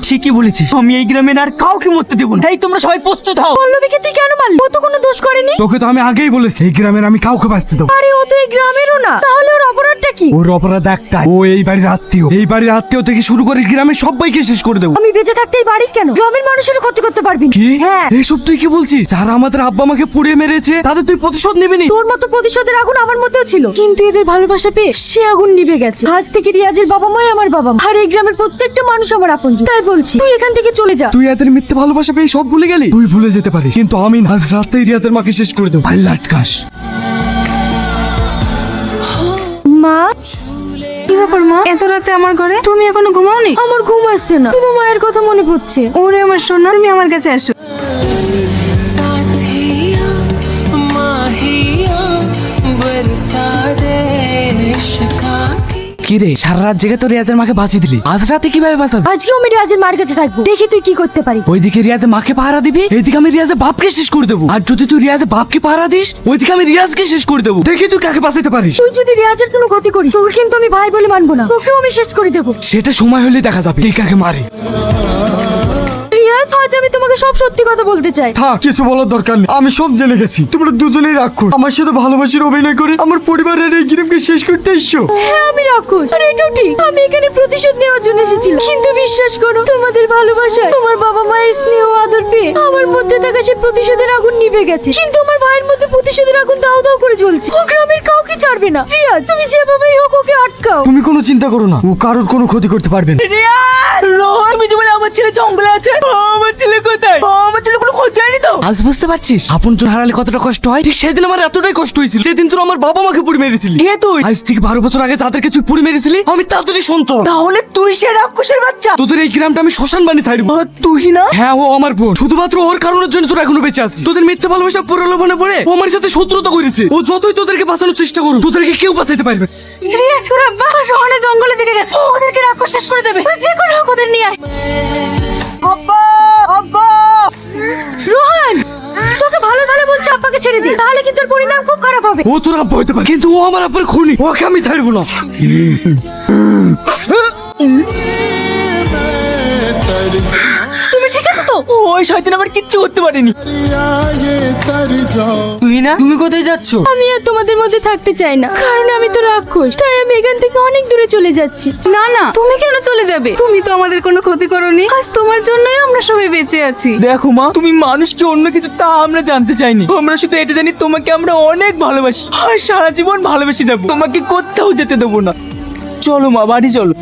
ঠিকই বলেছিস, আমি এই গ্রামের আর কাউকে মরতে দেবো না। এই তোমরা সবাই প্রস্তুত হও। পল্লবীকে তুই কেন মারলি? ও তো কোনো দোষ করেনি। তোকে তো আমি আগেই বলেছি এই গ্রামের আমি কাউকে বাঁচতে দেবো। আরে ও তো এই গ্রামেরও না, তাহলে ওর অপরাধটা কি? ওর অপরাধ একটাই, ও এই বাড়ির আত্মীয়। এই বাড়ির আত্মীয় থেকে শুরু করে গ্রামের সবাইকে শেষ করে দেবো। আমি বেঁচে থাকতে এই বাড়ির কেন, গ্রামের মানুষের ক্ষতি করতে পারবি না? কি? হ্যাঁ। এসব তুই কি বলছিস? যারা আমাদের আব্বা আমাকে পুড়িয়ে মেরেছে তাদের তুই প্রতিশোধ নিবি নি? তোর মতো প্রতিশোধের আগুন আমার মধ্যেও ছিল, কিন্তু এদের ভালোবাসা পেয়ে সে আগুন নিভে গেছে। আজ থেকে রিয়াজের বাবা মাই আমার বাবা মা, আর এই গ্রামের প্রত্যেকটা মানুষ আমার আপনজন। তাই বলছি তুই এখান থেকে চলে যা। তুই এদের মিথ্যে ভালোবাসা পেয়ে সব ভুলে গেলি? তুই ভুলে যেতে পারিস, কিন্তু আমি না, আজ রাতেই রিয়াদের মাকে শেষ করে দেবো। আল্লাহ আটকাস। মা, কি ব্যাপার মা, এত রাতে আমার ঘরে? তুমি এখনো ঘুমাওনি? আমার ঘুম আসছে না, শুধু মায়ের কথা মনে পড়ছে। ওরে আমার সোনা, তুমি আমার কাছে আসো। साथिया माहिया बरसा दे इश्का की। কি রে, সারা রাত জেগে তো রিয়াজের মাকে বাঁচিয়ে দিলি, আজ রাতে কিভাবে বাঁচাবি? আজকেও আমি রিয়াজের মার কাছে থাকবো, দেখি তুই কি করতে পারি। ওইদিকে রিয়াজের মাকে পাহারা দিবি, এইদিকে আমি রিয়াজের বাপকে শেষ করে দেবো। আর যদি তুই রিয়াজের বাপকে পাহারা দিস, ওইদিকে আমি রিয়াজকে শেষ করে দেবো। দেখি তুই কাকে বাঁচাতে পারিস। তুই যদি রিয়াজের কোনো ক্ষতি করিস, তোকে কিন্তু আমি ভাই বলে মানবো না, তোকেও আমি শেষ করে দেবো। সেটা সময় হলে দেখা যাবে কে কাকে মারে। রিয়াজ, আজ আমি তোমাকে সব সত্যি কথা বলতে চাই। থাক, কিছু বলার দরকার নেই, আমি সব জেনে গেছি। তোমরা দুজনেই রাক্ষস, আমার সাথে ভালোবাসার অভিনয় করে আমার পরিবারের এই গ্রামকে শেষ করতে এসছো। হ্যাঁ, আমি রাক্ষস, আর এটাও ঠিক। আমি এখানে প্রতিশোধ নেওয়ার জন্য এসেছিলাম, কিন্তু বিশ্বাস করো, তোমাদের ভালোবাসায়, তোমার বাবা মায়ের স্নেহ আদর পেয়ে আমার মধ্যে থাকা সেই প্রতিশোধের আগুন নিভে গেছে। কিন্তু আমার ভাইয়ের মধ্যে প্রতিশোধের আগুন দাও দাও করে জ্বলছে। ও গ্রামের কাউকে ছাড়বে না। রিয়াজ, তুমি যেভাবেই হোক ওকে আটকাও। তুমি কোনো চিন্তা করো না, ও কারোর কোনো ক্ষতি করতে পারবে না। রোহন, তুমি যে বলে আমার ছেলে জঙ্গলে আছে, আমার ছেলে কোথায়? আমার ছেলে কোনো ক্ষতি হয়নি তো? আজ বুঝতে পারছিস আপনজন হারালে কতটা কষ্ট হয়? ঠিক সেদিন আমার এতটাই কষ্ট হয়েছিল, সেদিন তুই আমার বাবা মাকে পুড়ে মেরেছিলি। কে তুই? আজ থেকে 12 বছর আগে যাদেরকে তুই পুড়ে মেরেছিলি, আমি তাদেরই সন্তান। তাহলে তুই সে রাক্ষসের বাচ্চা? তোদের এই গ্রামটা আমি শ্মশান বানিয়ে ছাড়বো। তুই না? হ্যাঁ, ও আমার বোন। শুধুমাত্র ওর কারণের জন্য তোরা এখনো বেঁচে আছিস। তোদের মিথ্যে ভালোবাসা প্রলোভনে পড়ে ও আমার সাথে শত্রুতা করেছে। ও যতই তোদেরকে বাঁচানোর চেষ্টা করুক, তোদেরকে কেউ বাঁচাতে পারবে না। রিয়াজ, ওর আব্বা রোহনে জঙ্গলে দিকে গেছে, ও ওদেরকে রাক্ষস শেষ করে দেবে। তুই যে করে হোক ওদের নিয়ে আয়। রোহন, তোকে ভালো ভালো বলছে আব্বাকে ছেড়ে দি, তাহলে কিন্তু তোর পরিণাম খুব খারাপ হবে। ও তোর আব্বা হইতে পারে, কিন্তু ও আমার আব্বার খুনি, ওকে আমি ছাড়বো না। তুমি ঠিক আছো তো? ওই শয়তান আমার কিচ্ছু করতে পারেনি। তুই না, তুমি কোথায় যাচ্ছ? আমি আর তোমাদের মধ্যে থাকতে চাই না, কারণ আমি তো রাক্ষস। তাই আমি এখান থেকে অনেক দূরে চলে যাচ্ছি। না না, তুমি কেন চলে যাবে? তুমি তো আমাদের কোনো ক্ষতি করোনি, আজ তোমার জন্যই আমরা সবাই বেঁচে আছি। দেখো মা, তুমি মানুষকে অন্য কিছু তা আমরা জানতে চাইনি। আমরা শুধু এটা জানি তোমাকে আমরা অনেক ভালোবাসি, আর সারা জীবন ভালোবেসে যাবো। তোমাকে কোথাও যেতে দেবো না। চলো মা, বাড়ি চলো।